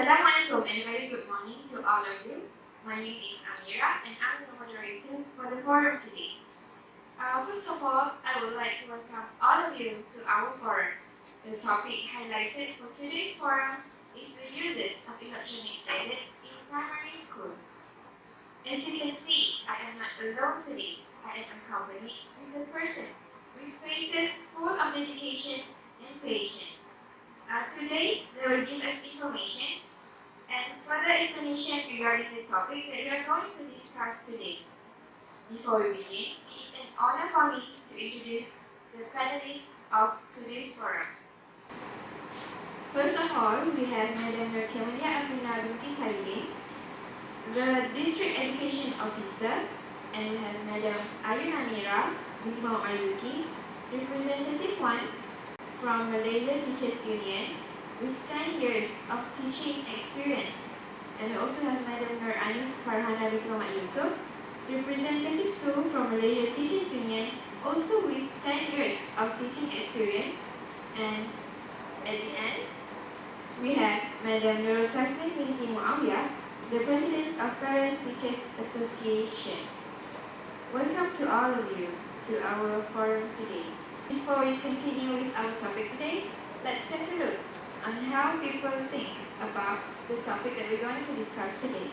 Assalamualaikum and a very good morning to all of you. My name is Amira and I'm the moderator for the forum today. First of all, I would like to welcome all of you to our forum. The topic highlighted for today's forum is the uses of electronic gadgets in primary school. As you can see, I am not alone today. I am accompanied with a person with faces full of dedication and patience. Today, they will give us information and further explanation regarding the topic that we are going to discuss today. Before we begin, it is an honor for me to introduce the panelists of today's forum. First of all, we have Madam Nurkemelia Afrina Binti Saidin, the District Education Officer, and we have Madam Ayuna Nira Binti Muhammad Marzuki, Representative 1 from Malaysia Teachers Union with 10 years of teaching experience. And we also have Madam Nur Anis Farhana Binti Muhammad Yusuf, Representative 2 from Malaysia Teachers Union, also with 10 years of teaching experience. And at the end, we have Madam Nurul Tasnim Binti Muawiyah, the President of Parents Teachers Association. Welcome to all of you to our forum today. Before we continue with our topic today, let's take a look on how people think about the topic that we're going to discuss today.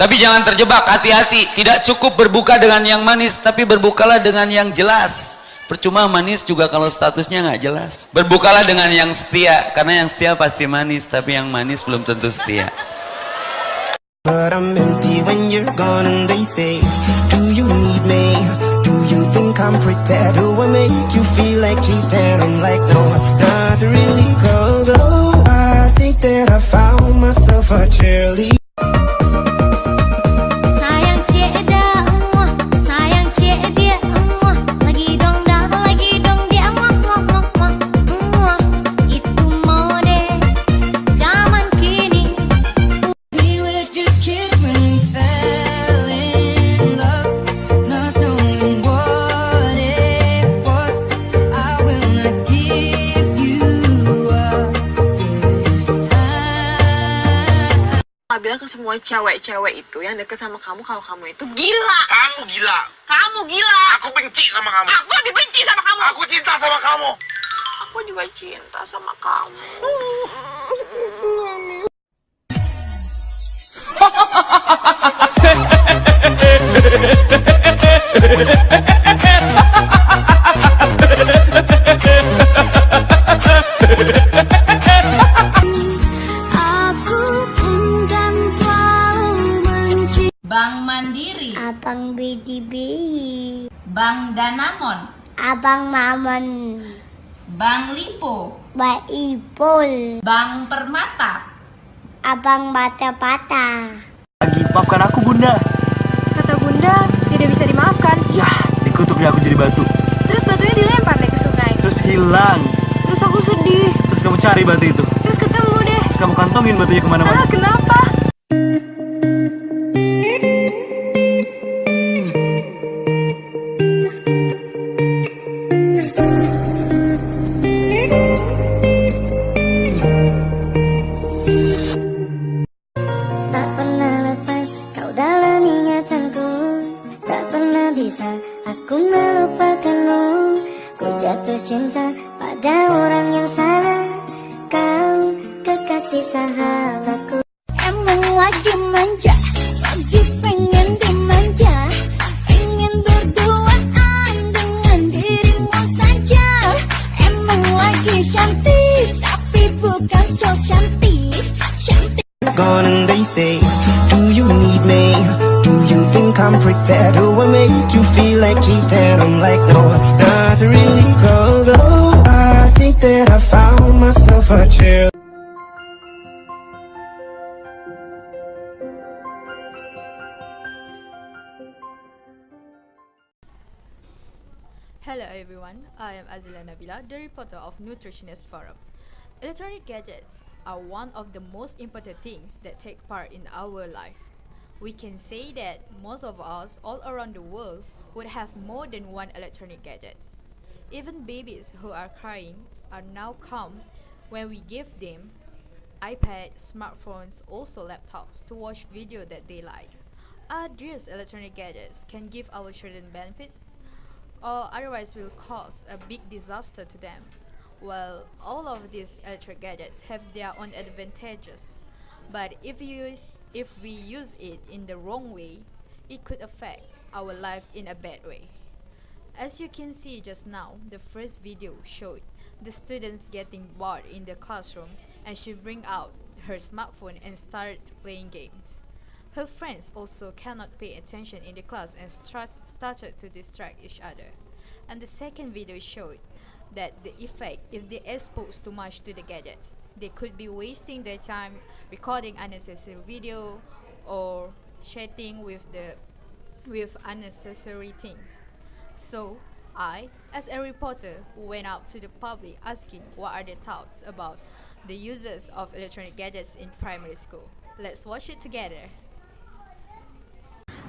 Tapi jangan terjebak, hati-hati. Tidak cukup berbuka dengan yang manis, tapi berbukalah dengan yang jelas. Percuma manis juga kalau statusnya nggak jelas. Berbukalah dengan yang setia, karena yang setia pasti manis, tapi yang manis belum tentu setia. But I'm empty when you're gone and they say, do you need me? Do you think I'm pretty? Do I make you feel like cheating? I'm like, no, not really, cause oh, I think that I found myself a cheerleader. Bilang ke semua cewek-cewek itu yang deket sama kamu kalau kamu itu gila. Kamu gila. Kamu gila. Aku benci sama kamu. Aku lebih benci sama kamu. Aku cinta sama kamu. Aku juga cinta sama kamu. Abang Bang Danamon, Abang Maman, Bang Lipo, Bang Ipul, Bang Permata, Abang Bata-Bata. Maafkan aku, Bunda. Kata Bunda, tidak bisa dimaafkan. Ya, dikutuknya aku jadi batu. Terus batunya dilempar deh ke sungai. Terus hilang. Terus aku sedih. Terus kamu cari batu itu. Terus ketemu deh. Terus kamu kantongin batunya kemana-mana. Kenapa? Tak pernah lepas kau dalam ingatanku, tak pernah bisa aku melupakanmu. Ku jatuh cinta pada orang yang salah, kau kekasih sahabatku. Emang lagi manja, lagi pengen dimanja, ingin berduaan dengan dirimu saja. Emang lagi cantik, tapi bukan so cantik, cantik. Gone and they say, do you need me? Do you think I'm pretend? Do I make you feel like cheating? I'm like, no, not really, cause oh, I think that I found myself a chill. Hello everyone, I am Azila Nabila, the reporter of Nutritionist Forum. Electronic gadgets are one of the most important things that take part in our life. We can say that most of us all around the world would have more than one electronic gadgets. Even babies who are crying are now calm when we give them iPads, smartphones, also laptops to watch video that they like. Are these electronic gadgets can give our children benefits, or otherwise will cause a big disaster to them? Well, all of these electric gadgets have their own advantages, but if we use it in the wrong way, it could affect our life in a bad way. As you can see just now, the first video showed the students getting bored in the classroom, and she bring out her smartphone and started playing games. Her friends also cannot pay attention in the class and started to distract each other. And the second video showed that the effect if they expose too much to the gadgets. They could be wasting their time recording unnecessary video or chatting with unnecessary things. So I, as a reporter, went out to the public asking what are their thoughts about the uses of electronic gadgets in primary school. Let's watch it together.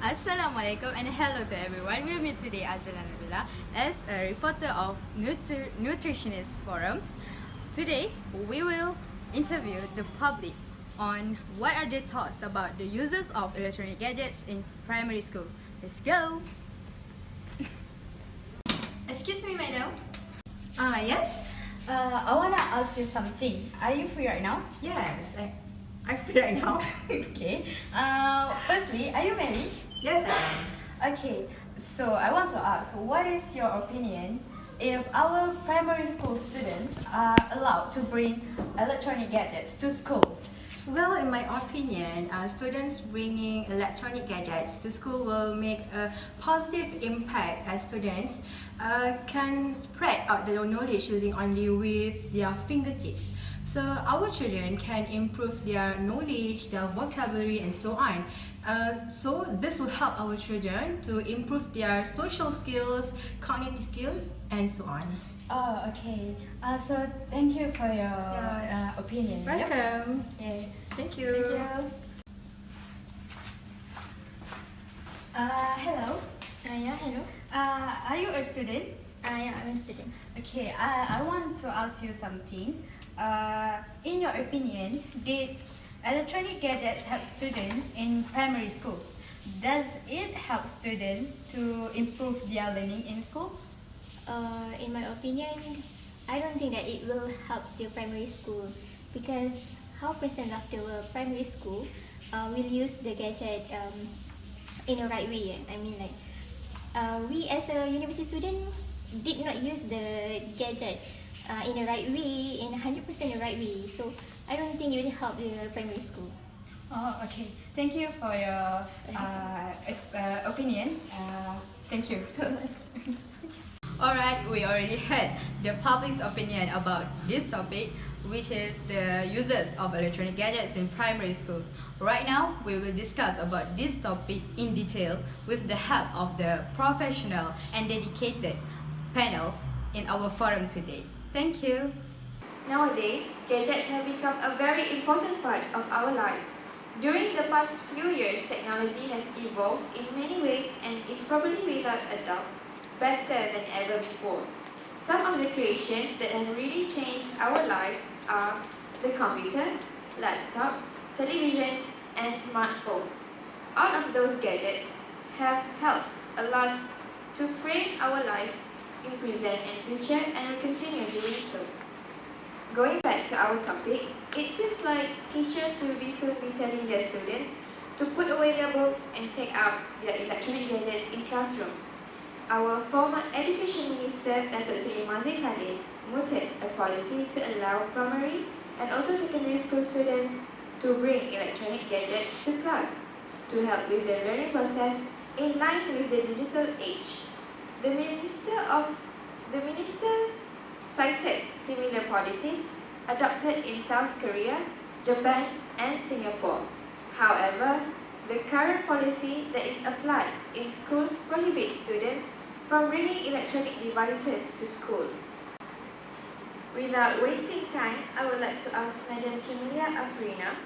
Assalamualaikum and hello to everyone. With me today Azila Nabila as a reporter of Nutritionist Forum. Today we will interview the public on what are their thoughts about the uses of electronic gadgets in primary school. Let's go! Excuse me, madam. Yes? I wanna ask you something. Are you free right now? Yes, I'm free right now. Okay. Firstly, are you married? Yes, I am. Okay, so I want to ask, what is your opinion if our primary school students are allowed to bring electronic gadgets to school? Well, in my opinion, students bringing electronic gadgets to school will make a positive impact as students can spread out their knowledge using only with their fingertips. So our children can improve their knowledge, their vocabulary and so on. So this will help our children to improve their social skills, cognitive skills and so on. Oh, okay. So thank you for your opinion. Welcome. Yeah. Thank you. Thank you. Hello. Yeah, hello. Are you a student? Yeah, I'm a student. Okay, I want to ask you something. In your opinion, did electronic gadgets help students in primary school? Does it help students to improve their learning in school? In my opinion, I don't think that it will help the primary school because how percent of the primary school will use the gadget in the right way. I mean, like we as a university student did not use the gadget in the right way, in 100% the right way. So I don't think it will help the primary school. Oh, okay. Thank you for your opinion. Thank you. Alright, we already had the public's opinion about this topic, which is the uses of electronic gadgets in primary school. Right now, we will discuss about this topic in detail with the help of the professional and dedicated panels in our forum today. Thank you. Nowadays, gadgets have become a very important part of our lives. During the past few years, technology has evolved in many ways and is probably without a doubt better than ever before. Some of the creations that have really changed our lives are the computer, laptop, television, and smartphones. All of those gadgets have helped a lot to frame our life in present and future and will continue doing so. Going back to our topic, it seems like teachers will soon be telling their students to put away their books and take out their electronic gadgets in classrooms. Our former Education Minister, Datuk Seri Mazin Khalil, mooted a policy to allow primary and also secondary school students to bring electronic gadgets to class to help with the learning process in line with the digital age. The minister cited similar policies adopted in South Korea, Japan, and Singapore. However, the current policy that is applied in schools prohibits students from bringing electronic devices to school. Without wasting time, I would like to ask Madam Kemilia Afrina,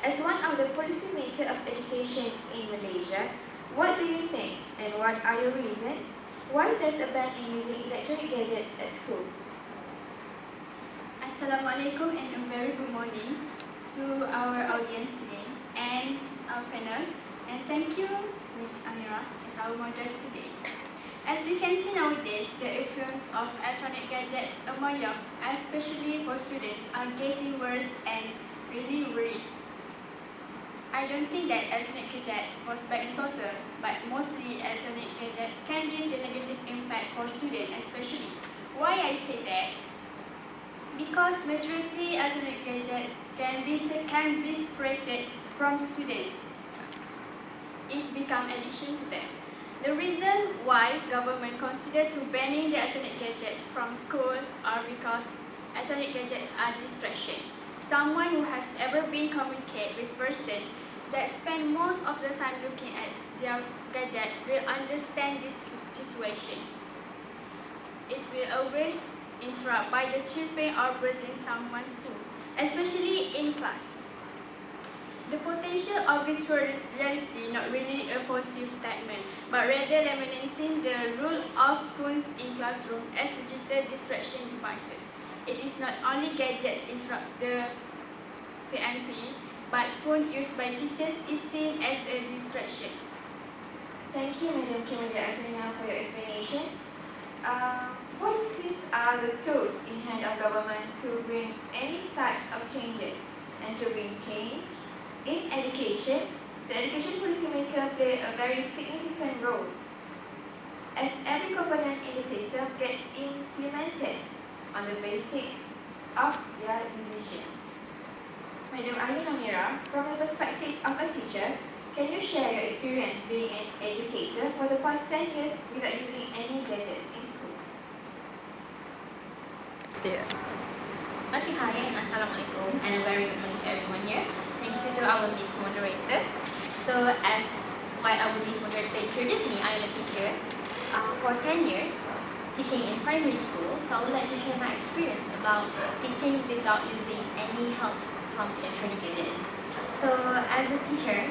as one of the policymakers of education in Malaysia, what do you think and what are your reasons? Why there's a ban in using electronic gadgets at school? Assalamualaikum and a very good morning to our audience today and our panels, and thank you Ms. Amira as our moderator today. As we can see nowadays, the influence of electronic gadgets among young, especially for students, are getting worse and really worrying. I don't think that electronic gadgets was bad in total, but mostly electronic gadgets can give the negative impact for students especially. Why I say that? Because majority electronic gadgets can be separated from students. It becomes addiction to them. The reason why government consider to banning the electronic gadgets from school are because electronic gadgets are distraction. Someone who has ever been communicate with person that spend most of the time looking at their gadget will understand this situation. It will always interrupt by the chirping or buzzing someone's phone, especially in class. The potential of virtual reality not really a positive statement, but rather eliminating the role of phones in classroom as digital distraction devices. It is not only gadgets interrupt the PNP, but phone used by teachers is seen as a distraction. Thank you, Madam Kemilia Afrina, for your explanation. Policies are the tools in hand of government to bring any types of changes and to bring change in education. The education policymaker play a very significant role as every component in the system get implemented on the basis of their decision. Madam Amira, from the perspective of a teacher, can you share your experience being an educator for the past 10 years without using any gadgets in school? Okay, hi and Assalamualaikum and a very good morning to everyone here. Thank you to our Miss Moderator. So as what our Miss Moderator introduced me, I am a teacher for 10 years teaching in primary school. So I would like to share my experience about teaching without using any help from electronic gadgets. So as a teacher,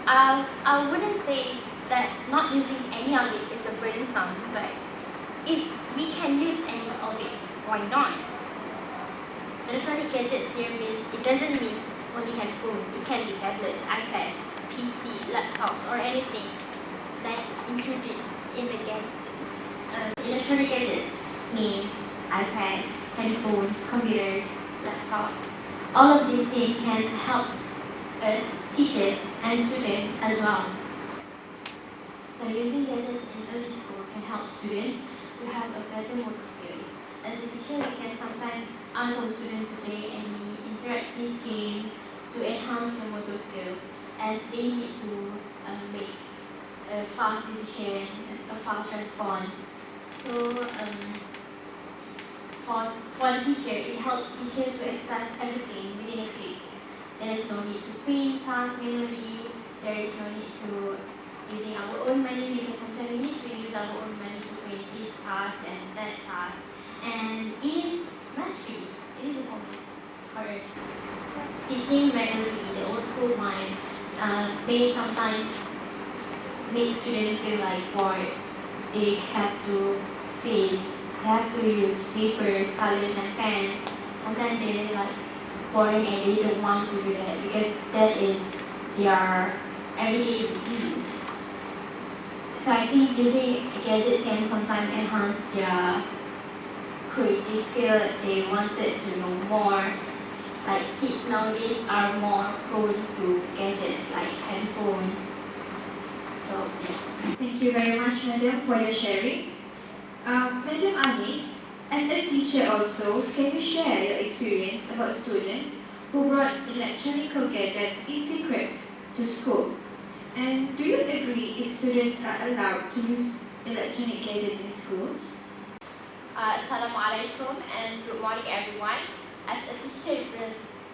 I wouldn't say that not using any of it is a burdensome, but if we can use any of it, why not? Electronic gadgets here means it doesn't mean only handphones. It can be tablets, iPads, PC, laptops, or anything that included in the gadgets. Electronic gadgets means iPads, handphones, computers, laptops. All of these things can help us, teachers and students as well. So using gadgets in early school can help students to have a better motor skills. As a teacher, we can sometimes ask our students to play any interactive game to enhance their motor skills, as they need to make a fast decision, a fast response So for the teacher, it helps teacher to access everything within a click. There is no need to print tasks manually. There is no need to using our own money, because sometimes we need to use our own money to print this task and that task. And it is mastery. It is a bonus for us. Teaching manually, the old school one, may sometimes make students feel like bored. They have to face, they have to use papers, colors, and pens. Sometimes they're like boring and they don't want to do that because that is their everyday routine. So I think using gadgets can sometimes enhance their creative skill. They wanted to know more. Like kids nowadays are more prone to gadgets like handphones. So yeah. Thank you very much, Madam, for your sharing. Madam Anis, as a teacher also, can you share your experience about students who brought electronic gadgets in secrets to school? And do you agree if students are allowed to use electronic gadgets in school? Assalamualaikum and good morning everyone. As a teacher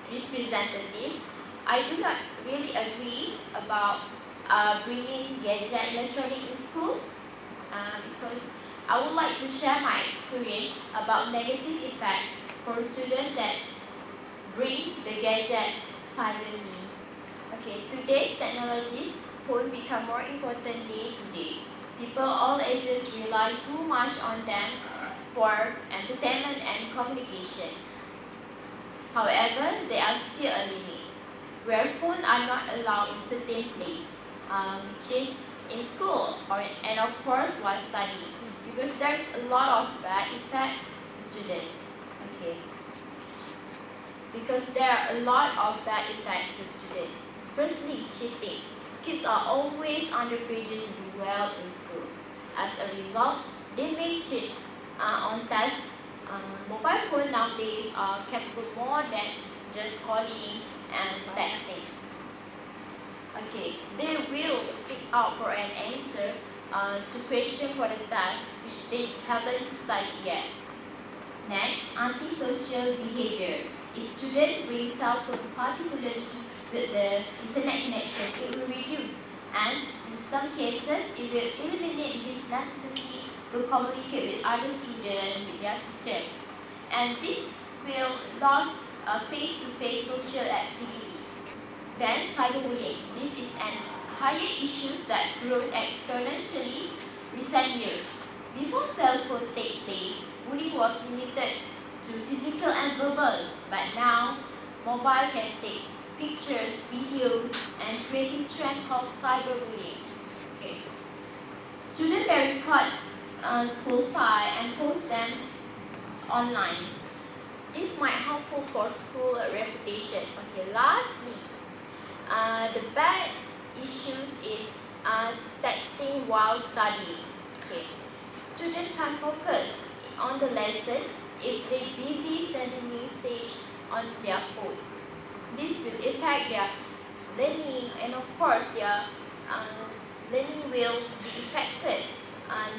representative, I do not really agree about bringing electronic in school because I would like to share my experience about negative effect for students that bring the gadget silently. Okay, today's technologies phone become more important day to day. People all ages rely too much on them for entertainment and communication. However, there are still a limit where phones are not allowed in certain places, which is in school and of course while studying, because there's a lot of bad effect to students. Okay. Because there are a lot of bad effect to students. Firstly, cheating. Kids are always under pressure to do well in school. As a result, they may cheat on tests. Mobile phones nowadays are capable more than just calling and texting. Okay, they will seek out for an answer to question for the task which they haven't studied yet. Next, antisocial behavior. If students bring cell phone, particularly with the internet connection, it will reduce, and in some cases, it will eliminate his necessity to communicate with other students, with their teacher. And this will lose face-to-face social activities. Then, cyberbullying. This is an higher issue that grows exponentially recent years. Before cell phone take place, bullying was limited to physical and verbal, but now mobile can take pictures, videos, and creating trend called cyberbullying. Okay. Students may record school file and post them online. This might helpful for school reputation. Okay. Lastly, the bad issues is texting while studying. Okay. Students can't focus on the lesson if they busy sending message on their phone. This will affect their learning, and of course their learning will be affected.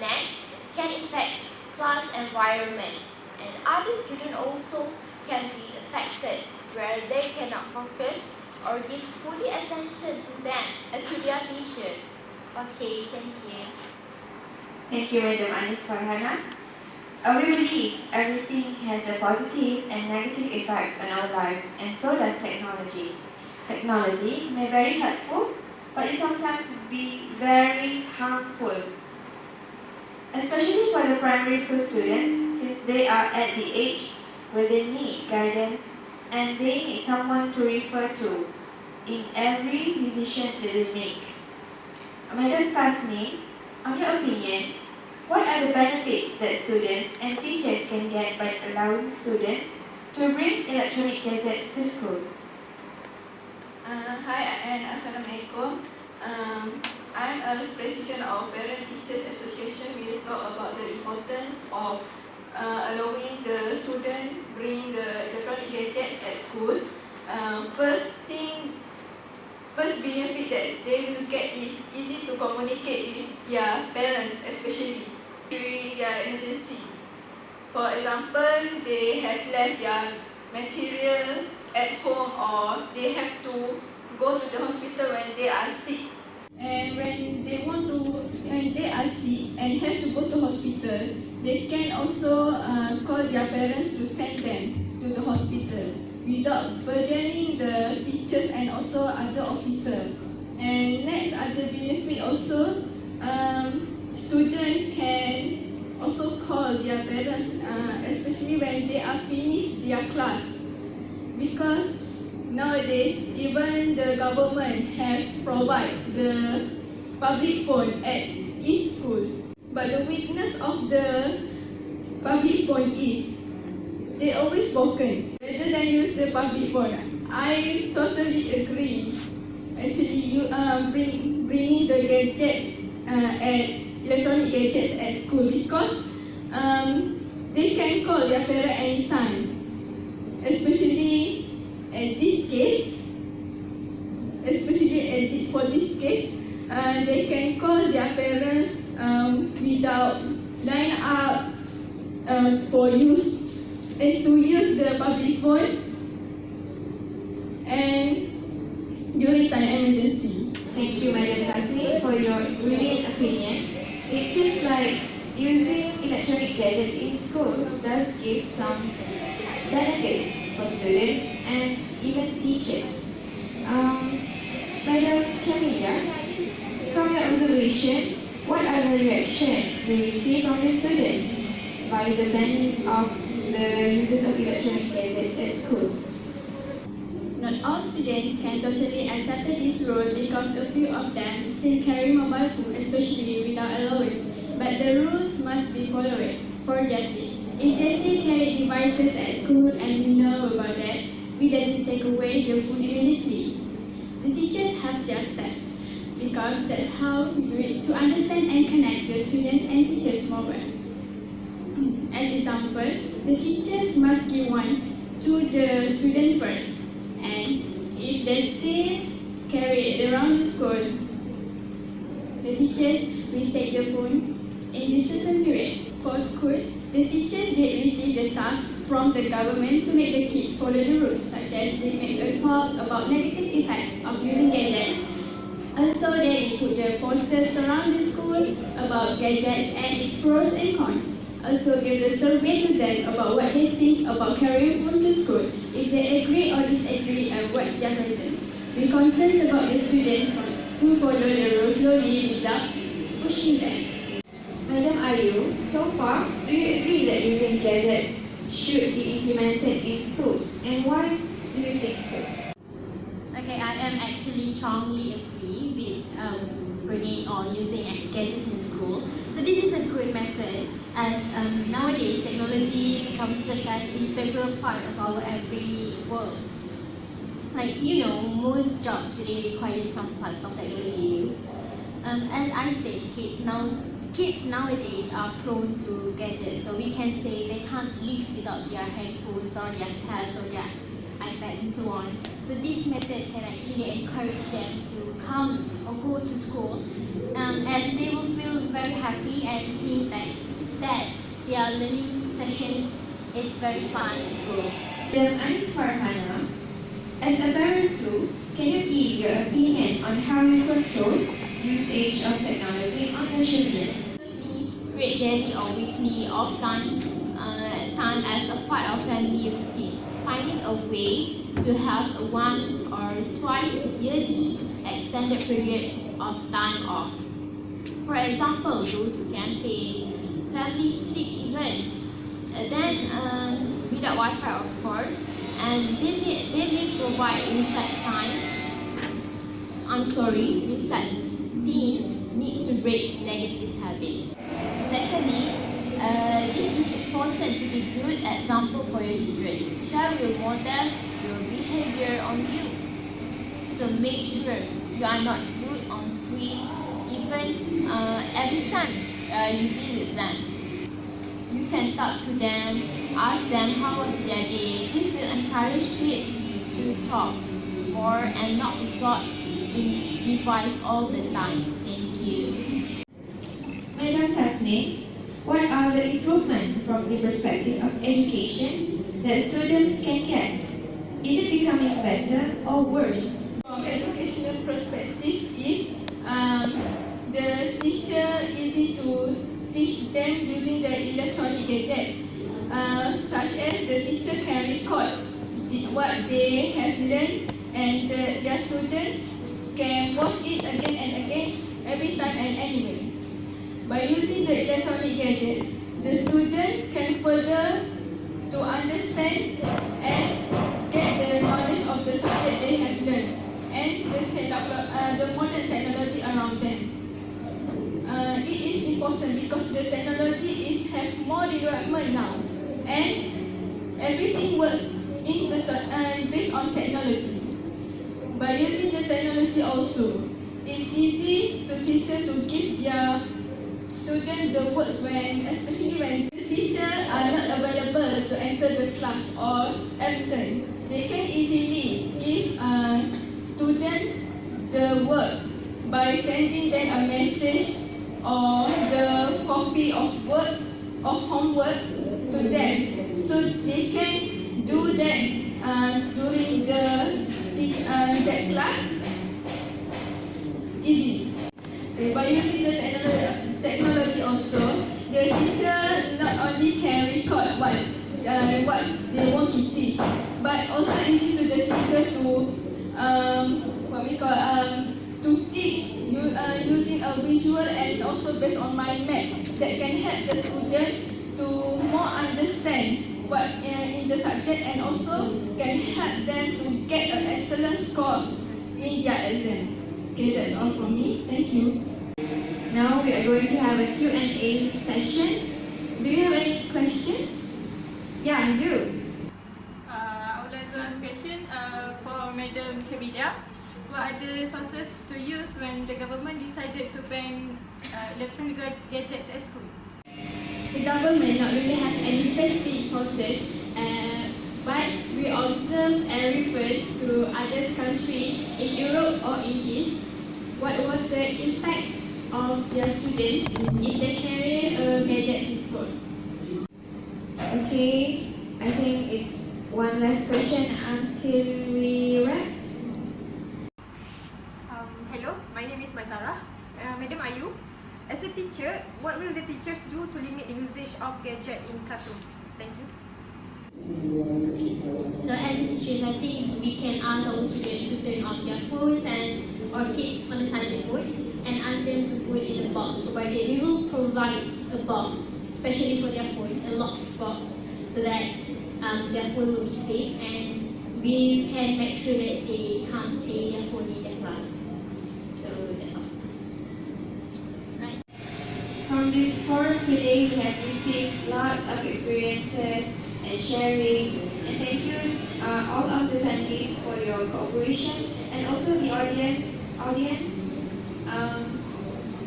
Next, can impact class environment, and other students also can be affected where they cannot focus or give fully attention to them and to their teachers. Okay, thank you. Thank you, Madam Anis Farhana. We believe everything has a positive and negative effects on our life, and so does technology. Technology may be very helpful, but it sometimes be very harmful, especially for the primary school students, since they are at the age where they need guidance and they need someone to refer to in every decision that they make. Madam Tasni, on your opinion, what are the benefits that students and teachers can get by allowing students to bring electronic gadgets to school? Hi and Assalamualaikum. I'm as president of Parent Teachers Association. We will talk about the importance of allowing the student bring the electronic gadgets at school. First benefit that they will get is easy to communicate with their parents, especially during their emergency. For example, they have left their material at home, or they have to go to the hospital when they are sick. And when they are sick and have to go to hospital, they can also call their parents to send them to the hospital without burdening the teachers and also other officers. And next, other benefit also, students can also call their parents, especially when they are finished their class, because nowadays even the government have provide the public phone at each school. But the weakness of the public phone is they always broken. Rather than use the public phone, I totally agree. Actually, you bringing the gadgets electronic gadgets at school, because they can call their parents anytime. Especially at this case, for this case, they can call their parents without line up for use and to use the public phone and during time emergency. Thank you, Madam Kasmi, for your brilliant opinion. It seems like using electronic gadgets in school does give some benefits for students and even teachers. Madam Camilla, from your observation, what are the reactions you receive from the students by the banning of the uses of electronic gadgets at school? Not all students can totally accept this rule, because a few of them still carry mobile phone, especially without allowance. But the rules must be followed for their sake. If they still carry devices at school and we know about that, we doesn't take away the phone immediately. The teachers have just that, because that's how we do it, to understand and connect the students and teachers more well. As example, the teachers must give one to the student first, and if they still carry it around the school, the teachers will take the phone in this certain period. For school, the teachers did receive the task from the government to make the kids follow the rules, such as they make a talk about negative effects of using gadgets. Also, they put the posters around the school about gadgets and its pros and cons. Also, give the survey to them about what they think about carrying phone to school, if they agree or disagree, and what their reasons. Be concerned about the students who follow the rules slowly without pushing them. Madam Ayu, so far, do you agree that using gadgets should be implemented in schools, and why do you think so? Okay, I am actually strongly agree with bringing or using gadgets in school. So this is a good method, as nowadays technology becomes such an integral part of our every world. Like, you know, most jobs today require some type of technology use. As I said, kids nowadays are prone to gadgets, so we can say they can't live without their headphones or their tabs or their iPad and so on. So this method can actually encourage them to come or go to school, as they will feel very happy and think that their learning session is very fun at school. Then Anis Farhana, as a parent too, can you give your opinion on how you control usage of technology on the children? Create daily or weekly off time as a part of family routine. Finding a way to have a 1 or twice yearly extended period of time off. For example, go to camping, family trip event, then without Wi-Fi of course, and they may provide reset time. Reset teen need to break negative habits. Secondly, this is important to be good example for your children. Child will model your behavior on you. So make sure you are not good on screen, even every time you be with them. You can talk to them, ask them how was their day. This will encourage kids to talk more and not resort in device all the time. Thank you. Madam Tasneem, What are the improvements from the perspective of education that students can get? Is it becoming better or worse? From educational perspective is the teacher easy to teach them using the electronic gadgets, such as the teacher can record what they have learned and their students can watch it again and again every time and anywhere. By using the electronic gadgets, the student can further to understand and get the knowledge of the subject they have learned and the modern technology around them. It is important because the technology have more development now and everything works based on technology. By using the technology also, it's easy to teacher to give their student the words especially when the teacher are not available to enter the class or absent. They can easily give student the work by sending them a message or the copy of work or homework to them, so they can do that during that class easily. By using the technology also, the teacher not only can record what they want to teach, but also easy to the teacher to to teach using a visual and also based on mind map that can help the student to more understand what in the subject and also can help them to get an excellent score in their exam. Okay, that's all from me. Thank you. Now we are going to have a Q&A session. Do you have any questions? Yeah, you do. I would like to ask question for Madam Kavida. What are the sources to use when the government decided to ban electronic gadgets at school? The government not really have any specific sources, but we observe and refer to other countries in Europe or in East. What was the impact of their students if they carry gadgets in school? Okay, I think it's one last question until we wrap. Hello, my name is Maisarah. Madam Ayu, as a teacher, what will the teachers do to limit the usage of gadget in classroom? Thank you. So as a teachers, I think we can ask our students to turn off their phones or keep on the silent mode and ask them to put in a box provided. We will provide a box, especially for their phone, a locked box, so that their phone will be safe and we can make sure that they can't play their phone in the class. So that's all. Right. From this forum today, we have received lots of experiences and sharing. And thank you all of the panelists for your cooperation and also the audience.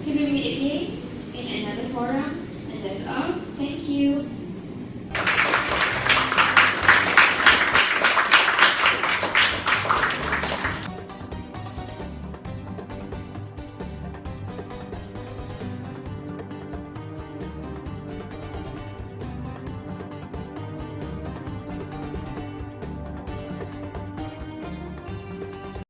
Till we meet again in another forum. And that's all. Thank you.